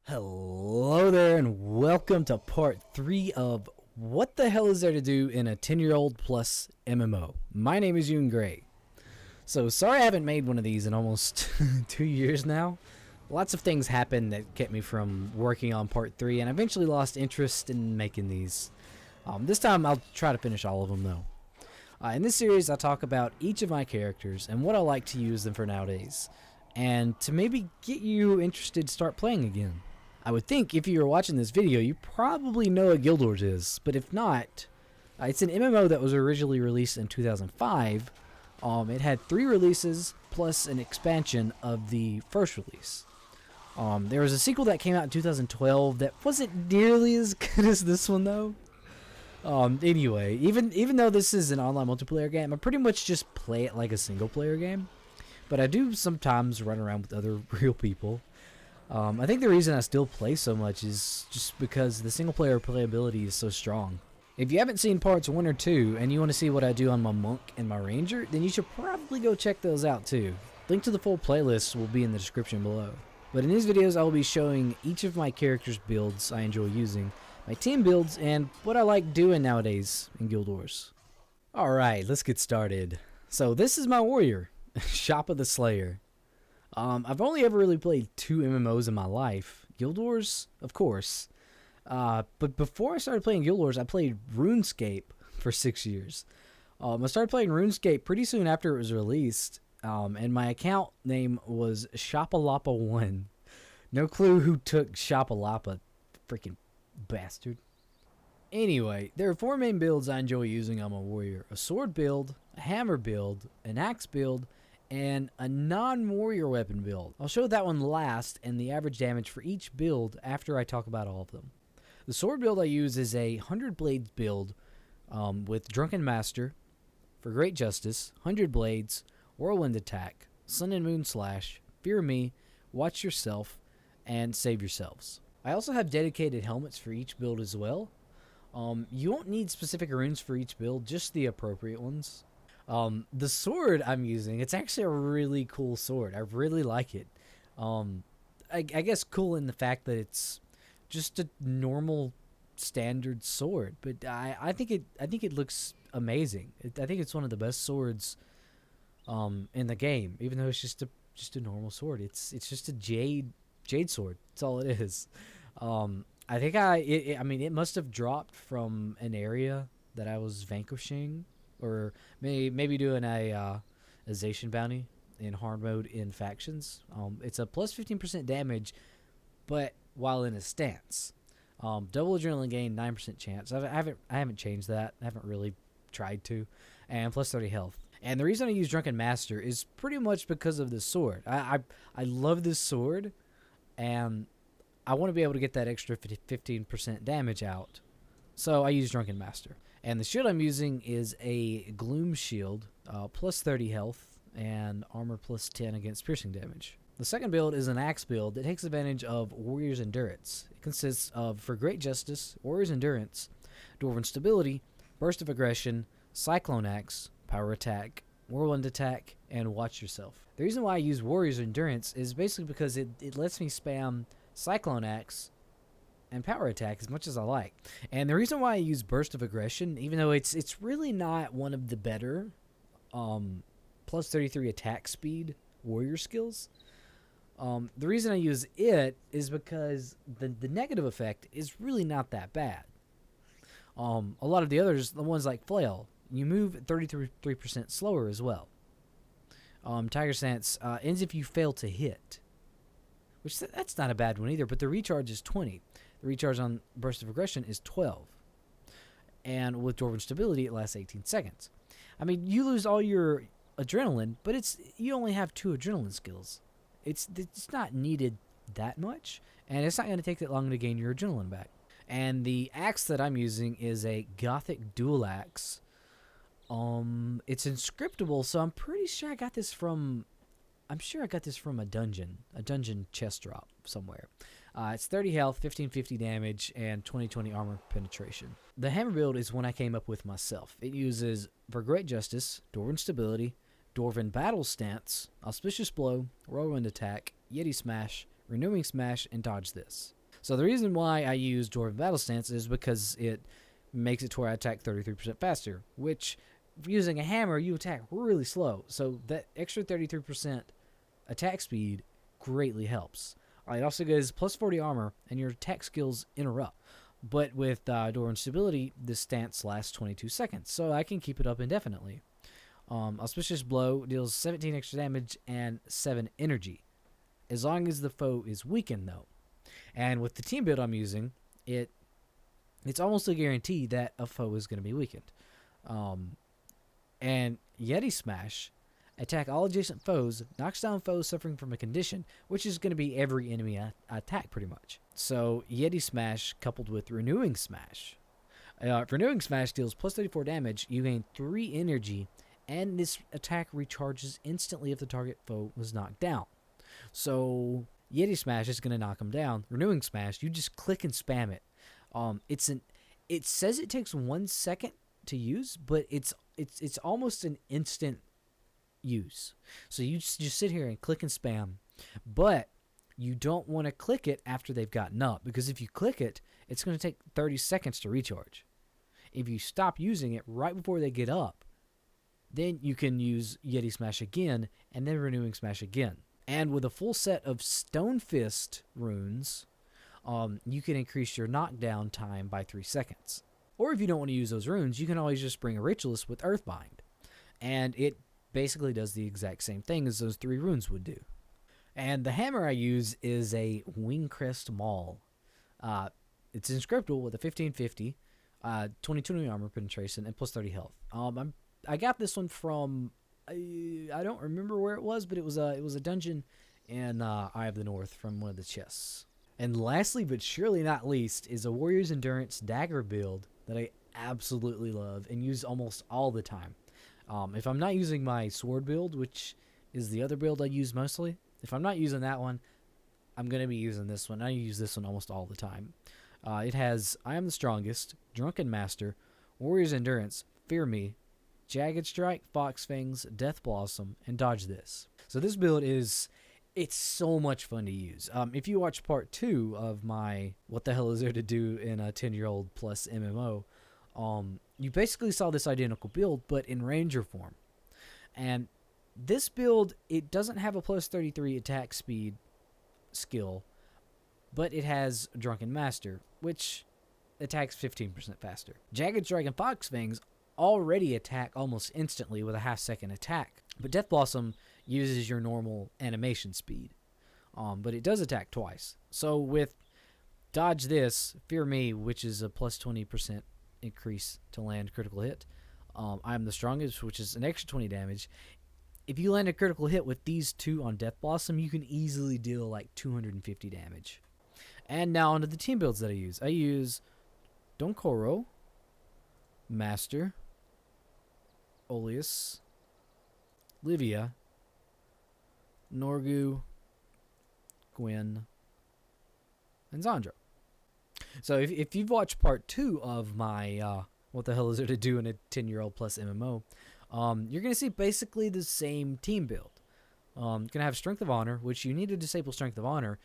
Hello there and welcome to part 3 of What the Hell Is There to Do in a 10-Year-Old Plus MMO. My name is Ewan Gray. So sorry I haven't made one of these in almost 2 years now. Lots of things happened that kept me from working on part 3 and I eventually lost interest in making these. This time I'll try to finish all of them though. In this series I'll talk about each of my characters and what I like to use them for nowadays. And to maybe get you interested to start playing again. I would think if you were watching this video, you probably know what GuildWars is, but if not, it's an MMO that was originally released in 2005. It had 3 releases plus an expansion of the first release. There was a sequel that came out in 2012 that wasn't nearly as good as this one though. Anyway, even though this is an online multiplayer game, I pretty much just play it like a single player game. But I do sometimes run around with other real people. I think the reason I still play so much is just because the single player playability is so strong. If you haven't seen parts 1 or 2 and you want to see what I do on my monk and my ranger, then you should probably go check those out too. Link to the full playlist will be in the description below. But in these videos I will be showing each of my characters' builds I enjoy using, my team builds, and what I like doing nowadays in Guild Wars. Alright, let's get started. So this is my warrior, Shop of the Slayer. I've only ever really played 2 MMOs in my life. Guild Wars, of course. But before I started playing Guild Wars, I played RuneScape for 6 years. I started playing RuneScape pretty soon after it was released. And my account name was Shopalapa1. No clue who took Shopalapa. Freaking bastard. Anyway, there are 4 main builds I enjoy using on my warrior. A sword build, a hammer build, an axe build, and a non-warrior weapon build. I'll show that one last and the average damage for each build after I talk about all of them. The sword build I use is a 100 blades build with Drunken Master, for Great Justice, 100 blades, Whirlwind Attack, Sun and Moon Slash, Fear Me, Watch Yourself, and Save Yourselves. I also have dedicated helmets for each build as well. You won't need specific runes for each build, just the appropriate ones. The sword I'm using, it's actually a really cool sword. I really like it. I guess cool in the fact that it's just a normal standard sword, but I think it looks amazing. I think it's one of the best swords in the game, even though it's just a normal sword. It's just a jade sword. That's all it is. I think I mean it must have dropped from an area that I was vanquishing. Or maybe doing a Zation bounty in hard mode in factions. It's a plus 15% damage, but while in a stance. Double adrenaline gain, 9% chance. I haven't changed that. I haven't really tried to. And plus 30 health. And the reason I use Drunken Master is pretty much because of this sword. I love this sword, and I want to be able to get that extra 15% damage out. So I use Drunken Master. And the shield I'm using is a Gloom Shield, plus 30 health, and armor plus 10 against piercing damage. The second build is an axe build that takes advantage of Warrior's Endurance. It consists of, for Great Justice, Warrior's Endurance, Dwarven Stability, Burst of Aggression, Cyclone Axe, Power Attack, Whirlwind Attack, and Watch Yourself. The reason why I use Warrior's Endurance is basically because it lets me spam Cyclone Axe and Power Attack as much as I like. And the reason why I use Burst of Aggression, even though it's really not one of the better plus 33 attack speed warrior skills, the reason I use it is because the negative effect is really not that bad. A lot of the others, the ones like Flail, you move 33% slower as well. Tiger Stance ends if you fail to hit, which that's not a bad one either, but the recharge is 20. The recharge on Burst of Aggression is 12. And with Dwarven Stability, it lasts 18 seconds. I mean, you lose all your adrenaline, but you only have 2 adrenaline skills. It's not needed that much, and it's not going to take that long to gain your adrenaline back. And the axe that I'm using is a Gothic Dual Axe. It's inscriptable, so I'm pretty sure I got this from a dungeon chest drop somewhere. It's 30 health, 1550 damage, and 2020 armor penetration. The hammer build is one I came up with myself. It uses, for Great Justice, Dwarven Stability, Dwarven Battle Stance, Auspicious Blow, Whirlwind Attack, Yeti Smash, Renewing Smash, and Dodge This. So the reason why I use Dwarven Battle Stance is because it makes it to where I attack 33% faster, which using a hammer, you attack really slow. So that extra 33% attack speed greatly helps. It also gives plus 40 armor, and your attack skills interrupt. But with Dwarven Stability, this stance lasts 22 seconds, so I can keep it up indefinitely. Auspicious Blow deals 17 extra damage and 7 energy, as long as the foe is weakened, though. And with the team build I'm using, it's almost a guarantee that a foe is going to be weakened. And Yeti Smash, attack all adjacent foes, knocks down foes suffering from a condition, which is going to be every enemy attack pretty much. So Yeti Smash coupled with Renewing Smash. Renewing Smash deals plus 34 damage, you gain 3 energy, and this attack recharges instantly if the target foe was knocked down. So Yeti Smash is going to knock him down. Renewing Smash, you just click and spam it. It says it takes 1 second to use, but it's almost an instant use. So you just sit here and click and spam, but you don't want to click it after they've gotten up, because if you click it, it's going to take 30 seconds to recharge. If you stop using it right before they get up, then you can use Yeti Smash again and then Renewing Smash again. And with a full set of Stone Fist runes, you can increase your knockdown time by 3 seconds. Or if you don't want to use those runes, you can always just bring a Ritualist with Earthbind, and it basically does the exact same thing as those 3 runes would do. And the hammer I use is a Wingcrest Maul. It's inscriptable with a 1550, 2020 armor penetration, and plus 30 health. I got this one from, I don't remember where it was, but it was a dungeon in Eye of the North from one of the chests. And lastly, but surely not least, is a Warrior's Endurance dagger build that I absolutely love and use almost all the time. If I'm not using my sword build, which is the other build I use mostly, if I'm not using that one, I'm going to be using this one. I use this one almost all the time. It has I Am the Strongest, Drunken Master, Warrior's Endurance, Fear Me, Jagged Strike, Fox Fangs, Death Blossom, and Dodge This. So this build it's so much fun to use. If you watch part 2 of my What the Hell Is There to Do in a 10-Year-Old Plus MMO, you basically saw this identical build, but in Ranger form. And this build, it doesn't have a plus 33 attack speed skill, but it has Drunken Master, which attacks 15% faster. Jagged Strike and Fox Fangs already attack almost instantly with a half-second attack, but Death Blossom uses your normal animation speed, but it does attack twice. So with Dodge This, Fear Me, which is a plus 20% increase to land critical hit, I Am the Strongest, which is an extra 20 damage. If you land a critical hit with these 2 on Death Blossom, you can easily deal like 250 damage. And now onto the team builds that I use. I use Donkoro, Master, Oleus, Livia, Norgu, Gwen, and Zandra. So if you've watched part 2 of my What the Hell Is There to Do in a 10-Year-Old Plus MMO, you're going to see basically the same team build. You're going to have Strength of Honor, which you need to disable Strength of Honor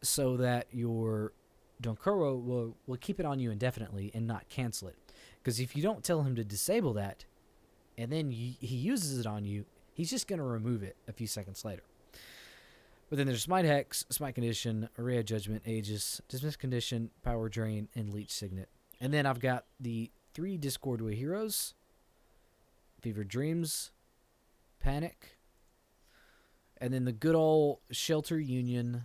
so that your Donkoro will keep it on you indefinitely and not cancel it. Because if you don't tell him to disable that, and then he uses it on you, he's just going to remove it a few seconds later. But then there's Smite Hex, Smite Condition, Array of Judgment, Aegis, Dismiss Condition, Power Drain, and Leech Signet. And then I've got the 3 Discordway heroes, Fevered Dreams, Panic, and then the good old Shelter Union,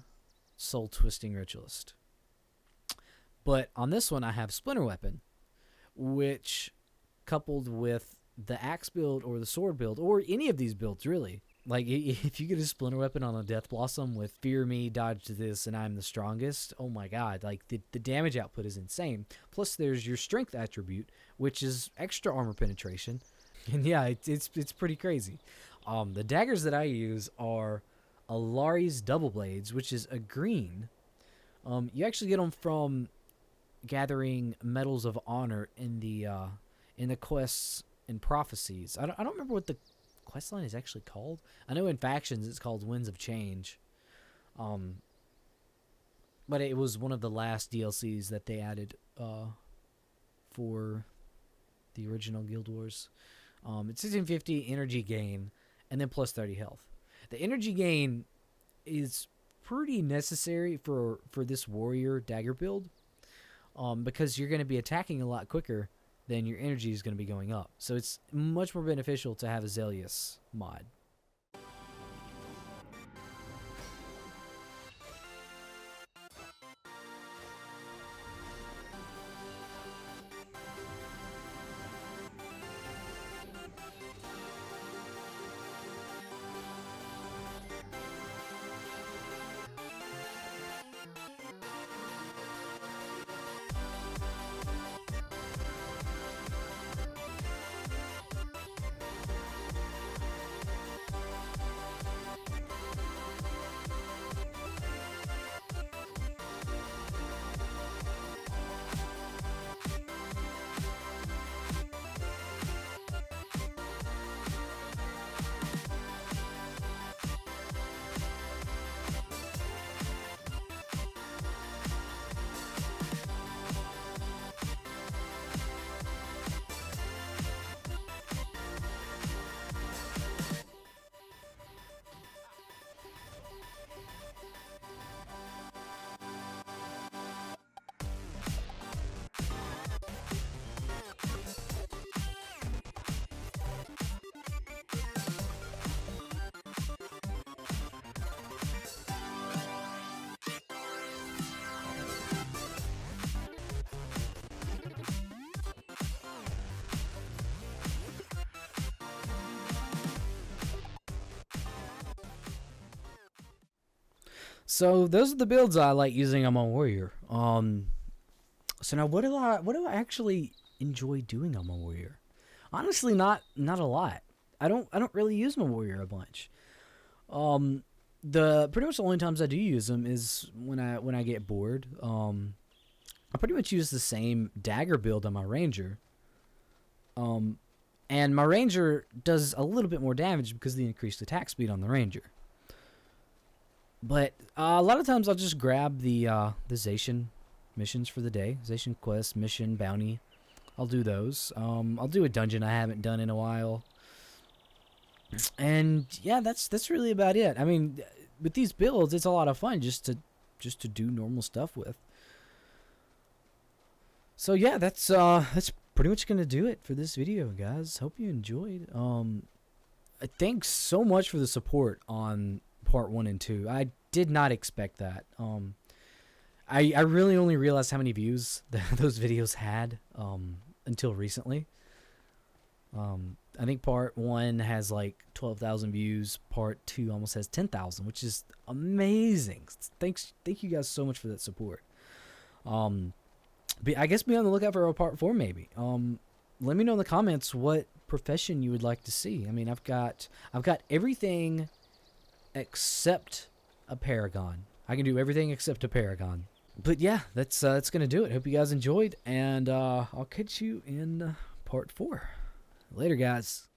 Soul Twisting Ritualist. But on this one, I have Splinter Weapon, which, coupled with the axe build or the sword build, or any of these builds really, like if you get a Splinter Weapon on a Death Blossom with Fear Me, Dodge This, and I'm the Strongest, oh my god, like the damage output is insane. Plus there's your Strength attribute, which is extra armor penetration, and yeah, it's pretty crazy. The daggers that I use are Alari's Double Blades, which is a green. You actually get them from gathering Medals of Honor in the quests and prophecies. I don't remember what the quest line is actually called. I know in factions it's called Winds of Change. but it was one of the last DLCs that they added for the original Guild Wars. It's 1650 energy gain, and then plus 30 health. The energy gain is pretty necessary for this warrior dagger build, because you're going to be attacking a lot quicker than your energy is going to be going up. So it's much more beneficial to have a Zealous mod. So those are the builds I like using on my warrior. So now what do I actually enjoy doing on my warrior? Honestly, not a lot. I don't really use my warrior a bunch. The pretty much the only times I do use them is when I get bored. I pretty much use the same dagger build on my ranger. And my ranger does a little bit more damage because of the increased attack speed on the ranger. But a lot of times I'll just grab the Zacian missions for the day. Zacian quest, mission, bounty. I'll do those. I'll do a dungeon I haven't done in a while. And yeah, that's really about it. I mean, with these builds, it's a lot of fun just to do normal stuff with. So yeah, that's pretty much gonna do it for this video, guys. Hope you enjoyed. Thanks so much for the support on part 1 and 2. I did not expect that. I really only realized how many views those videos had until recently. I think part 1 has like 12,000 views. Part 2 almost has 10,000, which is amazing. Thank you guys so much for that support. But I guess be on the lookout for a part 4 maybe. Let me know in the comments what profession you would like to see. I mean, I've got everything except a paragon. I can do everything except a paragon. But yeah, that's gonna do it. Hope you guys enjoyed, and I'll catch you in part 4. Later, guys.